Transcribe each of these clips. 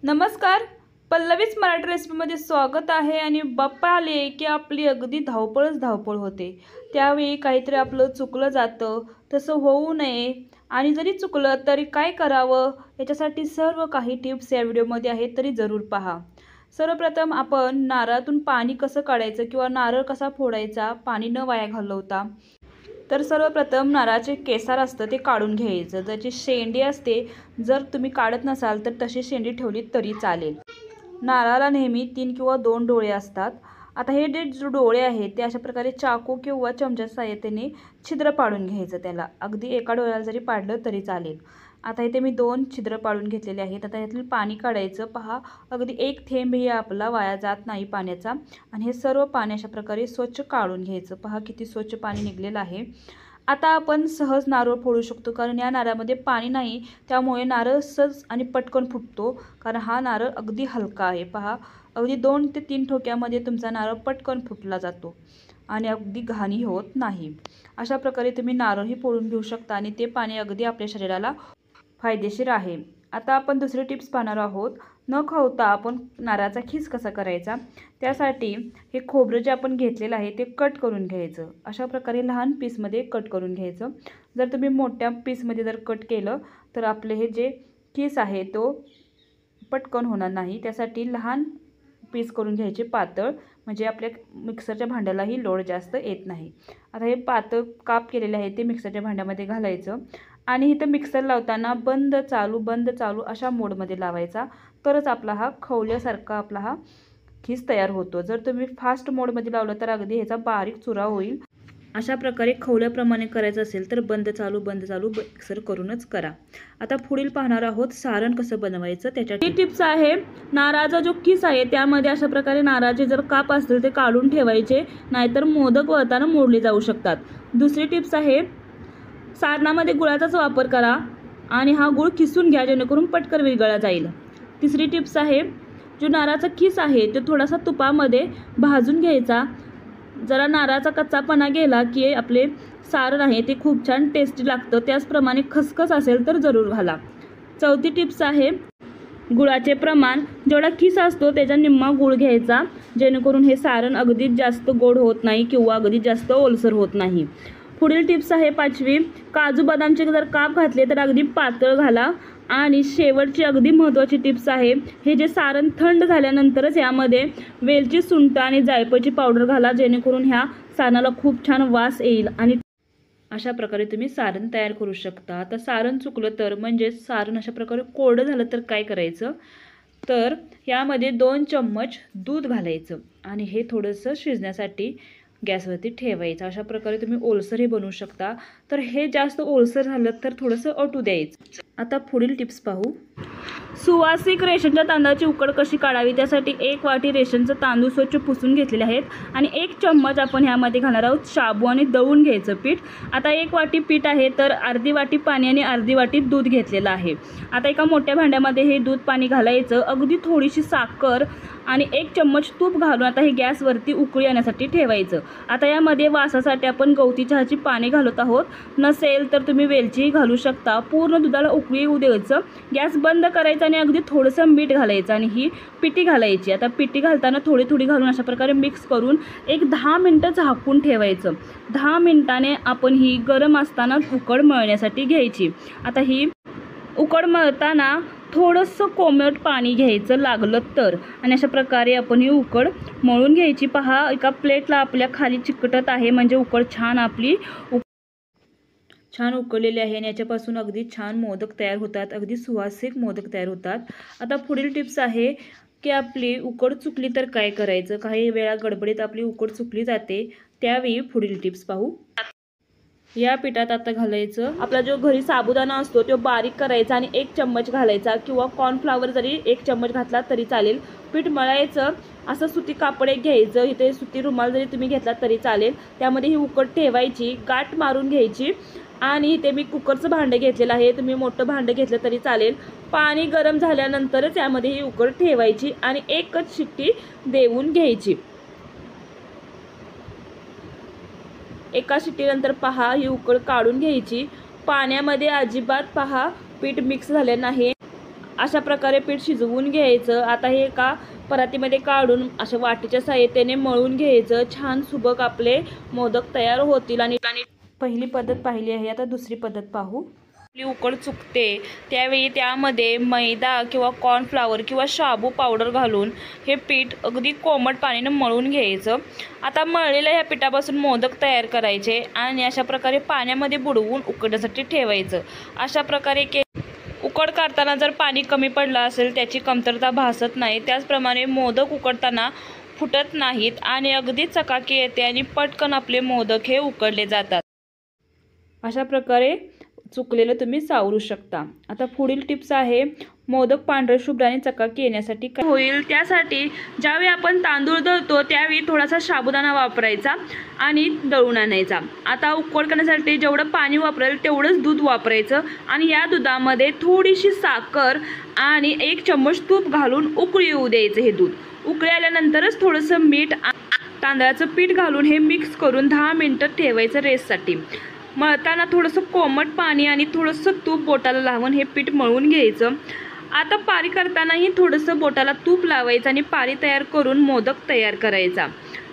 नमस्कार, पल्लवीच मराठी रेसिपीमध्ये स्वागत आहे। आणि बाप्पा आले की आपली अगदी धावपळच धावपळ होते। त्यावेळी काहीतरी आपलं चुकलं जातं, तसं होऊ नये आणि जरी चुकलं तरी काय करावं याच्यासाठी सर्व काही टिप्स या व्हिडिओमध्ये आहेत, तरी जरूर पहा। सर्वप्रथम आपण नारळातून पाणी कसं काढायचं किंवा नारळ कसा फोडायचा पाणी न वाया घालवता, तर सर्वप्रथम नारळाचे केसार असतं ते काढून घ्यायचं। ज्याची शेंडी असते, जर तुम्ही काढत नसाल तर तशी शेंडी ठेवली तरी चालेल। नारळाला नेहमी 3 किंवा 2 डोळे असतात। आता हे जे डोळे आहेत ते अशा प्रकारे चाकू किंवा चमच्याच्या साहाय्याने छिद्र पाडून घ्यायचं। त्याला अगदी एका डोळ्याला जरी पाडलं तरी चालेल। आता इथे मी 2 छिद्र पाडून घेतलेले आहेत। आता यातील पाणी काढायचं। पहा, अगदी एक थेंबही आपला वाया जात नाही पाण्याचा। आणि हे सर्व पाणी अशा प्रकारे स्वच्छ काढून घ्यायचं। पहा किती स्वच्छ पाणी निघलेलं आहे। आता आपण सहज नारळ फोडू शकतो, कारण या नारळामध्ये पाणी नाही, त्यामुळे नारळ सहज आणि पटकन फुटतो, कारण हा नारळ अगदी हलका आहे। पहा, अगदी 2 ते 3 ठोक्यामध्ये तुमचा नारळ पटकन फुटला जातो आणि अगदी घाणी होत नाही। अशा प्रकारे तुम्ही नारळही फोडून घेऊ शकता आणि ते पाणी अगदी आपल्या शरीराला फायदेशीर आहे। आता आपण दुसरी टिप्स पाहणार आहोत। न खवता आपण नारळाचा खीस कसा करायचा, त्यासाठी हे खोबरं जे आपण घेतलेलं आहे ते कट करून घ्यायचं। अशा प्रकारे लहान पीसमध्ये कट करून घ्यायचं। जर तुम्ही मोठ्या पीसमध्ये जर कट केलं तर आपले हे जे खीस आहे तो पटकन होणार नाही, त्यासाठी लहान पीस करून घ्यायचे पातळ, म्हणजे आपल्या मिक्सरच्या भांड्यालाही लोड जास्त येत नाही। आता हे पातळ काप केलेले आहे ते मिक्सरच्या भांड्यामध्ये घालायचं आणि इथं मिक्सर लावताना बंद चालू अशा मोडमध्ये लावायचा, तरच आपला हा खवल्यासारखा आपला हा खीस तयार होतो। जर तुम्ही फास्ट मोडमध्ये लावलं तर अगदी ह्याचा बारीक चुरा होईल। अशा प्रकारे खवल्याप्रमाणे करायचं असेल तर बंद चालू मिक्सर करूनच करा। आता पुढील पाहणार आहोत सारण कसं बनवायचं, त्याच्याची टिप्स आहे। नारळाचा जो खीस आहे त्यामध्ये अशा प्रकारे नारळाचे जर काप असतील ते काढून ठेवायचे, नाहीतर मोदक वळताना मोडले जाऊ शकतात। दुसरी टिप्स आहे, सारणामध्ये गुळाचाच वापर करा आणि हा गुळ किसून घ्या, जेणेकरून पटकन विरघळला जाईल। तिसरी टिप्स आहे, जो नारळाचा खीस आहे तो थोडासा तुपामध्ये भाजून घ्यायचा। जरा नारळाचा कच्चापणा गेला की आपले सारण आहे ते खूप छान टेस्टी लागतं। त्याचप्रमाणे खसखस असेल तर जरूर घाला। चौथी टिप्स आहे, गुळाचे प्रमाण जेवढा खीस असतो त्याचा निम्मा गुळ घ्यायचा, जेणेकरून हे सारण अगदी जास्त गोड होत नाही किंवा अगदी जास्त ओलसर होत नाही। पुढील टिप्स आहे पाचवी, काजू बदामचे जर काप घातले तर अगदी पातळ घाला। आणि शेवटची अगदी महत्त्वाची टिप्स आहे, हे जे सारण थंड झाल्यानंतरच यामध्ये वेलची, सुंठ आणि जायफळची पावडर घाला, जेणेकरून ह्या सारणाला खूप छान वास येईल आणि अशा प्रकारे तुम्ही सारण तयार करू शकता। आता सारण चुकलं तर, म्हणजे सारण अशा प्रकारे कोरडं झालं तर काय करायचं, तर यामध्ये 2 चम्मच दूध घालायचं आणि हे थोडंसं शिजण्यासाठी गॅसवरती ठेवायचं। अशा प्रकारे तुम्ही ओलसरही बनवू शकता। तर हे जास्त ओलसर झालं तर थोडंसं अटू द्यायचं। आता पुढील टिप्स पाहू। सुवासिक रेशनच्या तांदळाची उकड कशी काढावी, त्यासाठी 1 वाटी रेशनचं तांदूळ स्वच्छ पुसून घेतलेले आहेत आणि 1 चम्मच आपण ह्यामध्ये घालणार आहोत शाबू आणि दळून घ्यायचं पीठ। आता 1 वाटी पीठ आहे तर अर्धी वाटी पाणी आणि अर्धी वाटी दूध घेतलेलं आहे। आता एका मोठ्या भांड्यामध्ये हे दूध पाणी घालायचं, अगदी थोडीशी साखर आणि 1 चम्मच तूप घालून आता हे गॅसवरती उकळी येण्यासाठी ठेवायचं। आता यामध्ये वासासाठी आपण गवती चहाची पाने घालत आहोत, नसेल तर तुम्ही वेलचीही घालू शकता। पूर्ण दुधाला उकळी येऊ द्यायचं, गॅस बंद करायचा आणि अगदी थोडंसं मीठ घालायचं आणि ही पिठी घालायची। आता पिठी घालताना थोडी थोडी घालून अशा प्रकारे मिक्स करून एक 10 मिनिटं झाकून ठेवायचं। 10 मिनिटाने आपण ही गरम असताना उकड मळण्यासाठी घ्यायची। आता ही उकड मळताना थोडंसं कोमट पाणी घ्यायचं लागलं तर, आणि अशा प्रकारे आपण ही उकड मळून घ्यायची। पहा, एका प्लेटला आपल्या खाली चिकटत आहे, म्हणजे उकड छान आपली छान उकळलेली आहे आणि याच्यापासून अगदी छान मोदक तयार होतात, अगदी सुवासिक मोदक तयार होतात। आता पुढील टिप्स आहे की आपली उकड चुकली तर काय करायचं। काही वेळा गडबडीत आपली उकड चुकली जाते, त्यावेळी पुढील टिप्स पाहू। या पिठात आता घालायचं आपला जो घरी साबुदाणा असतो तो बारीक करायचा आणि 1 चम्मच घालायचा, किंवा कॉर्नफ्लॉवर जरी 1 चम्मच घातला तरी चालेल। पीठ मळायचं, असं सुती कापड एक घ्यायचं, इथे सुती रुमाल जरी तुम्ही घेतला तरी चालेल। त्यामध्ये ही उकड ठेवायची, गाठ मारून घ्यायची आणि इथे मी कुकरचं भांडं घेतलेलं आहे, तुम्ही मोठं भांडं घेतलं तरी चालेल। पाणी गरम झाल्यानंतरच यामध्ये ही उकड ठेवायची आणि 1च शिट्टी देऊन घ्यायची। एका शिट्टीनंतर पहा ही उकड काढून घ्यायची। पाण्यामध्ये अजिबात पहा पीठ मिक्स झाले नाही, अशा प्रकारे पीठ शिजवून घ्यायचं। आता हे एका परातीमध्ये काढून अशा वाटीच्या साहाय्याने मळून घ्यायचं। छान सुबक आपले मोदक तयार होतील। आणि पहिली पद्धत पाहिली आहे, आता दुसरी पद्धत पाहू। आपली उकड चुकते त्यावेळी त्यामध्ये मैदा किंवा कॉर्नफ्लॉवर किंवा शाबू पावडर घालून हे पीठ अगदी कोमट पाण्याने मळून घ्यायचं। आता मळलेल्या ह्या पिठापासून मोदक तयार करायचे आणि अशा प्रकारे पाण्यामध्ये बुडवून उकडण्यासाठी ठेवायचं। अशा प्रकारे उकड काढताना जर पाणी कमी पडलं असेल त्याची कमतरता भासत नाही। त्याचप्रमाणे मोदक उकडताना फुटत नाहीत आणि अगदी चकाकी येते आणि पटकन आपले मोदक हे उकडले जातात। अशा प्रकारे चुकलेलं तुम्ही सावरू शकता। आता पुढील टिप्स आहे, मोदक पांढरे शुभ्र आणि चकाकी येण्यासाठी काय होईल त्यासाठी ज्यावेळी आपण तांदूळ दळतो त्यावेळी थोडासा साबुदाणा वापरायचा आणि दळून आणायचा। आता उकड करण्यासाठी जेवढं पाणी वापरेल तेवढंच दूध वापरायचं आणि या दुधामध्ये थोडीशी साखर आणि 1 चम्मच तूप घालून उकळी येऊ द्यायचं। हे दूध उकळी आल्यानंतरच थोडंसं मीठ तांदळाचं पीठ घालून हे मिक्स करून 10 मिनिटं ठेवायचं रेस्टसाठी। मळताना थोडंसं कोमट पाणी आणि थोडंसं तूप बोटाला लावून हे पीठ मळून घ्यायचं। आता पारी करतानाही थोडंसं बोटाला तूप लावायचं आणि पारी तयार करून मोदक तयार करायचा।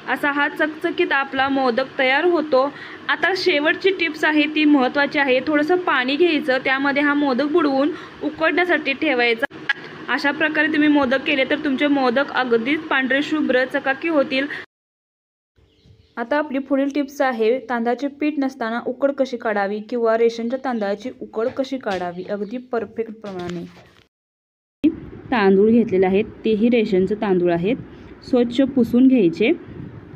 असा हा चकचकीत आपला मोदक तयार होतो। आता शेवटची टिप्स आहे ती महत्त्वाची आहे। थोडंसं पाणी घ्यायचं, त्यामध्ये हा मोदक बुडवून उकडण्यासाठी ठेवायचा। अशा प्रकारे तुम्ही मोदक केले तर तुमचे मोदक अगदीच पांढरे शुभ्र चकाकी होतील। आता आपली पुढील टिप्स आहे, तांदळाचे पीठ नसताना उकड कशी काढावी किंवा रेशनच्या तांदळाची उकड कशी काढावी अगदी परफेक्ट प्रमाणे। तांदूळ घेतलेले आहेत, तेही रेशनचे तांदूळ आहेत, स्वच्छ पुसून घ्यायचे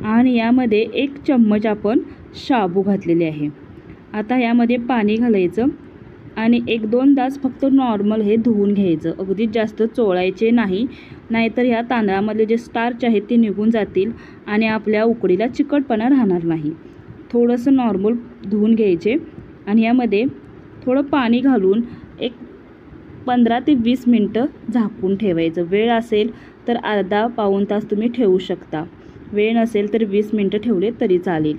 आणि यामध्ये 1 चम्मच आपण शाबू घातलेले आहे। आता यामध्ये पाणी घालायचं आणि 1-2 तास फक्त नॉर्मल हे धुवून घ्यायचं, अगदी जास्त चोळायचे नाही, नाहीतर ह्या तांदळामधले जे स्टार्च आहेत ते निघून जातील आणि आपल्या उकडीला चिकटपणा राहणार नाही। थोडंसं नॉर्मल धुवून घ्यायचे आणि यामध्ये थोडं पाणी घालून एक 15 ते 20 मिनटं झाकून ठेवायचं। वेळ असेल तर अर्धा-पाऊण तास तुम्ही ठेवू शकता, वेळ नसेल तर 20 मिनटं ठेवले तरी चालेल।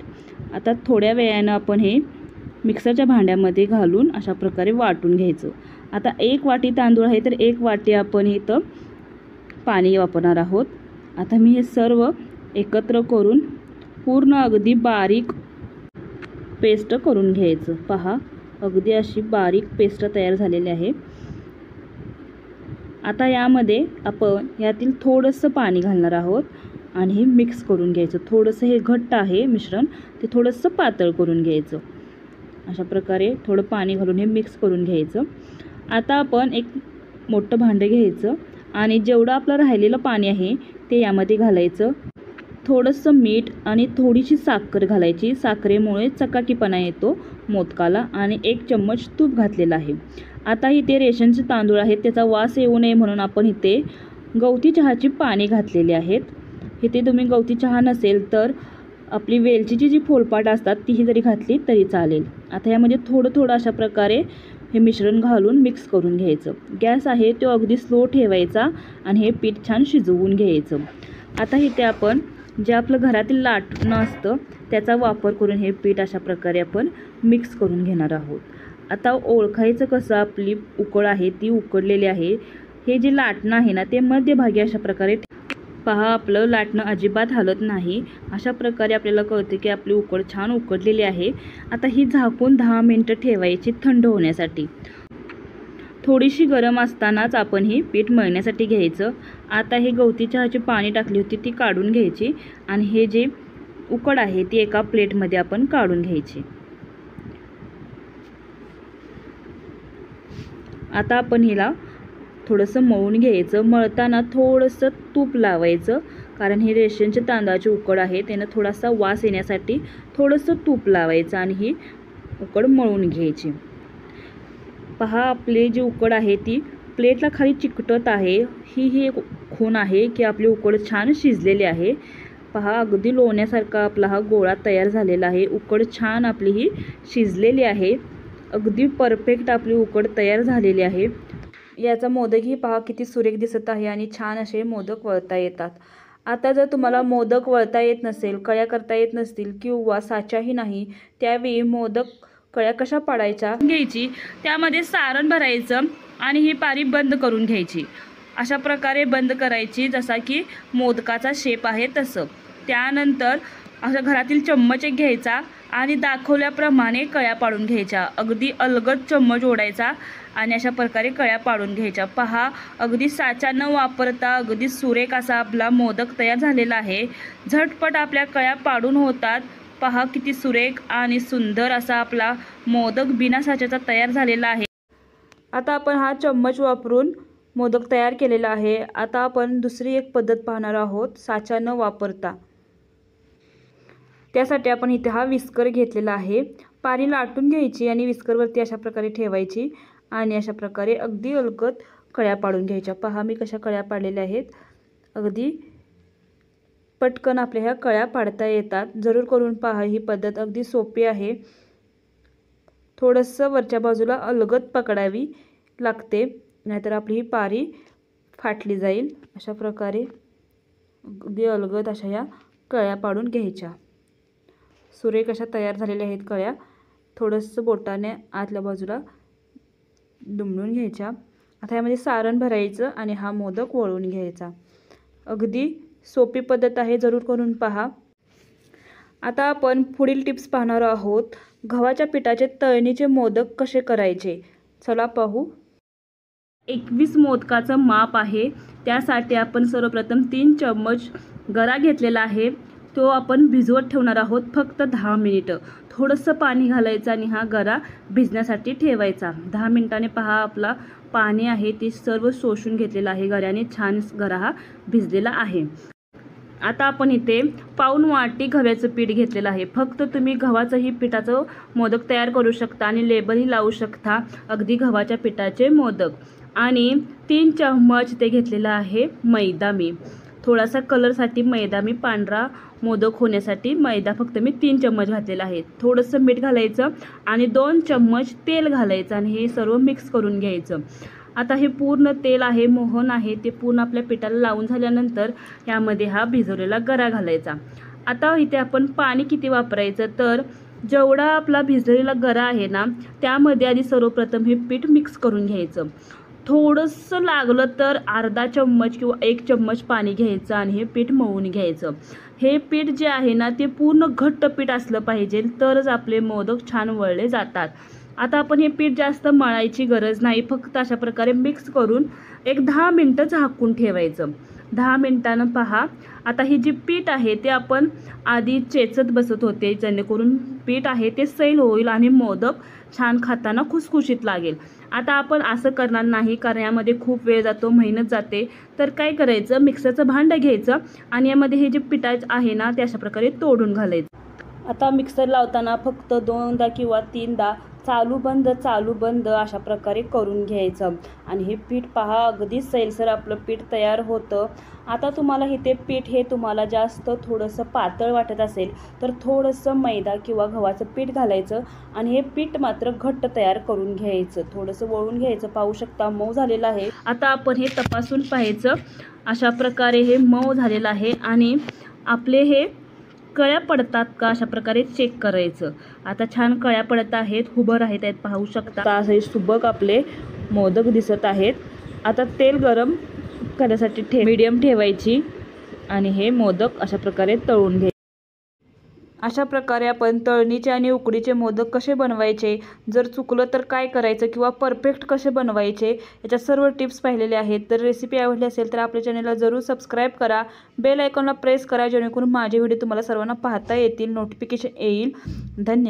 आता थोड्या वेळानं आपण हे मिक्सरच्या भांड्यामध्ये घालून अशा प्रकारे वाटून घ्यायचं। आता 1 वाटी तांदूळ आहे तर 1 वाटी आपण इथं पाणी वापरणार आहोत। आता मी हे सर्व एकत्र करून पूर्ण अगदी बारीक पेस्ट करून घ्यायचं। पहा, अगदी अशी बारीक पेस्ट तयार झालेली आहे। आता यामध्ये आपण यातील थोडंसं पाणी घालणार आहोत आणि हे मिक्स करून घ्यायचं। थोडंसं हे घट्ट आहे मिश्रण, ते थोडंसं पातळ करून घ्यायचं। अशा प्रकारे थोडं पाणी घालून हे मिक्स करून घ्यायचं। आता आपण एक मोठं भांडं घ्यायचं आणि जेवढं आपलं राहिलेलं पाणी आहे ते यामध्ये घालायचं। थोडंसं मीठ आणि थोडीशी साखर घालायची, साखरेमुळे चकाकीपणा येतो मोदकाला आणि 1 चम्मच तूप घातलेलं आहे। आता इथे रेशनचे तांदूळ आहेत, त्याचा वास येऊ नये म्हणून आपण इथे गवती चहाची पाने घातलेली आहेत। इथे तुम्ही गवती चहा नसेल तर आपली वेलचीची जी फोलपाट असतात तीही जरी घातली तरी चालेल। आता यामध्ये थोडं थोडं अशा प्रकारे हे मिश्रण घालून मिक्स करून घ्यायचं। गॅस आहे तो अगदी स्लो ठेवायचा आणि हे पीठ छान शिजवून घ्यायचं। आता इथे आपण जे आपलं घरातील लाटणं असतं त्याचा वापर करून हे पीठ अशा प्रकारे आपण मिक्स करून घेणार आहोत। आता ओळखायचं कसं आपली उकड आहे ती उकडलेली आहे। हे जे लाटणं आहे ना ते मध्यभागी अशा प्रकारे पहा, आपलं लाटणं अजिबात हलत नाही। अशा प्रकारे आपल्याला कळते की आपली उकड छान उकडलेली आहे। आता ही झाकून 10 मिनिटं ठेवायची थंड होण्यासाठी। थोडीशी गरम असतानाच आपण ही पीठ मळण्यासाठी घ्यायचं। आता हे गवती चहाची पाणी टाकली होती ती काढून घ्यायची आणि हे जे उकड आहे ती एका प्लेटमध्ये आपण काढून घ्यायची। आता आपण हिला थोडंसं मळून घ्यायचं। मळताना थोडंसं तूप लावायचं, कारण हे रेशनचे तांदळाची उकड आहे त्यानं थोडासा वास येण्यासाठी थोडंसं तूप लावायचं आणि ही उकड मळून घ्यायची। पहा, आपली जी उकड आहे ती प्लेटला खाली चिकटत आहे। ही एक खूण आहे की आपली उकड छान शिजलेली आहे। पहा, अगदी लोण्यासारखा आपला हा गोळा तयार झालेला आहे। उकड छान आपली ही शिजलेली आहे, अगदी परफेक्ट आपली उकड तयार झालेली आहे। याचा मोदकही पहा किती सुरेख दिसत आहे आणि छान असे मोदक वळता येतात। आता जर तुम्हाला मोदक वळता येत नसेल, कळ्या करता येत नसतील किंवा साचाही नाही, त्यावेळी मोदक कळ्या कशा पाडायच्या घ्यायची, त्यामध्ये सारण भरायचं। आणि ही पारी बंद करून घ्यायची। अशा प्रकारे बंद करायची जसा की मोदकाचा शेप आहे तसं। त्यानंतर अशा घरातील चम्मच एक घ्यायचा आणि दाखवल्याप्रमाणे कळ्या पाडून घ्यायच्या। अगदी अलगद चम्मच ओढायचा आणि अशा प्रकारे कळ्या पाडून घ्यायच्या। पहा, अगदी साचा न वापरता अगदी सुरेख असा आपला मोदक तयार झालेला आहे। झटपट आपल्या कळ्या पाडून होतात। पहा किती सुरेख आणि सुंदर असा आपला मोदक बिना साच्याचा तयार झालेला आहे। आता आपण हा चम्मच वापरून मोदक तयार केलेला आहे। आता आपण दुसरी एक पद्धत पाहणार आहोत साचा न वापरता। त्यासाठी आपण इथे हा विस्कर घेतलेला आहे। पारी लाटून घ्यायची आणि विस्करवरती अशा प्रकारे ठेवायची आणि अशा प्रकारे अगदी अलगद कळ्या पाडून घ्यायच्या। पहा मी कशा कळ्या पाडलेल्या आहेत। अगदी पटकन आपल्या ह्या कळ्या पाडता येतात। जरूर करून पहा, ही पद्धत अगदी सोपी आहे। थोडंसं वरच्या बाजूला अलगद पकडावी लागते, नाहीतर आपली ही पारी फाटली जाईल। अशा प्रकारे अगदी अलगद अशा ह्या कळ्या पाडून घ्यायच्या। सुरेख अशा तयार झालेल्या आहेत कळ्या। थोडंसं बोटाने आतल्या बाजूला दुमडून घ्यायच्या। आता यामध्ये सारण भरायचं आणि हा मोदक वळून घ्यायचा। अगदी सोपी पद्धत आहे, जरूर करून पहा। आता आपण पुढील टिप्स पाहणार आहोत। गव्हाच्या पिठाचे तळणीचे मोदक कसे करायचे, चला पाहू। 21 मोदकाचं माप आहे। त्यासाठी आपण सर्वप्रथम 3 चम्मच गरा घेतलेला आहे। तो आपण भिजवत ठेवणार आहोत फक्त 10 मिनिटं। थोडंसं पाणी घालायचं आणि हा गरा भिजण्यासाठी ठेवायचा। 10 मिनिटांनी पहा आपला पाणी आहे ते सर्व शोषून घेतलेलं आहे गऱ्याने। छान गरा हा भिजलेला आहे। आता आपण इथे पाऊण वाटी गव्हाचं पीठ घेतलेलं आहे। फक्त तुम्ही गव्हाचंही पिठाचं मोदक तयार करू शकता आणि लेबलही लावू शकता अगदी गव्हाच्या पिठाचे मोदक। आणि 3 चम्मच ते घेतलेला आहे मैदा। मी थोडासा कलरसाठी मैदा, मी पांढरा मोदक होण्यासाठी मैदा फक्त मी 3 चम्मच घातलेला आहे। थोडंसं मीठ घालायचं आणि 2 चम्मच तेल घालायचं आणि हे सर्व मिक्स करून घ्यायचं। आता हे पूर्ण तेल आहे, मोहन आहे, ते पूर्ण आपल्या पिठाला लावून झाल्यानंतर यामध्ये हा भिजवलेला गरा घालायचा। आता इथे आपण पाणी किती वापरायचं, तर जेवढा आपला भिजलेला गरा आहे ना त्यामध्ये आधी सर्वप्रथम हे पीठ मिक्स करून घ्यायचं। थोडंसं लागलं तर अर्धा चम्मच किंवा 1 चम्मच पाणी घ्यायचं आणि हे पीठ मळून घ्यायचं। हे पीठ जे आहे ना ते पूर्ण घट्ट पीठ असलं पाहिजे, तरच आपले मोदक छान वळले जातात। आता आपण हे पीठ जास्त मळायची गरज नाही, फक्त अशा प्रकारे मिक्स करून एक 10 मिनिटं झाकून ठेवायचं। 10 मिनिटांनं पहा, आता ही जी पीठ आहे ते आपण आधी चेचत बसत होते, जेणेकरून पीठ आहे ते सैल होईल आणि मोदक छान खाताना खुसखुशीत लागेल। आता आपण असं करणार नाही, कारण यामध्ये खूप वेळ जातो, मेहनत जाते। तर काय करायचं, मिक्सरचं भांडं घ्यायचं आणि यामध्ये हे जे पिठाचं आहे ना ते अशा प्रकारे तोडून घालायचं। आता मिक्सर लावताना फक्त 2दा किंवा 3दा चालू बंद अशा प्रकारे करून घ्यायचं आणि हे पीठ पहा अगदी सैलसर आपलं पीठ तयार होतं। आता तुम्हाला इथे पीठ हे तुम्हाला जास्त थोडंसं पातळ वाटत असेल तर थोडंसं मैदा किंवा गव्हाचं पीठ घालायचं आणि हे पीठ मात्र घट्ट तयार करून घ्यायचं। थोडंसं वळून घ्यायचं, पाहू शकता मऊ झालेलं आहे। आता आपण हे तपासून पाहायचं, अशा प्रकारे हे मऊ झालेलं आहे आणि आपले हे कळ्या पडतात का अशा प्रकारे चेक करायचं। आता छान कळ्या पडत आहेत, उभं आहेत, पाहू शकता असे सुबक आपले मोदक दिसत आहेत। आता तेल गरम करण्यासाठी मीडियम ठेवायची आणि हे मोदक अशा प्रकारे तळून घ्यायचे। अशा प्रकारे आपण तळणीचे आणि उकडीचे मोदक कसे बनवायचे, जर चुकलं तर काय करायचं किंवा परफेक्ट कसे बनवायचे याच्या सर्व टिप्स पाहिलेले आहेत। तर रेसिपी आवडली असेल तर आपल्या चॅनलला जरूर सबस्क्राईब करा, बेल आयकॉनला प्रेस करा, जेणेकरून माझे व्हिडिओ तुम्हाला सर्वांना पाहता येतील, नोटिफिकेशन येईल। धन्यवाद।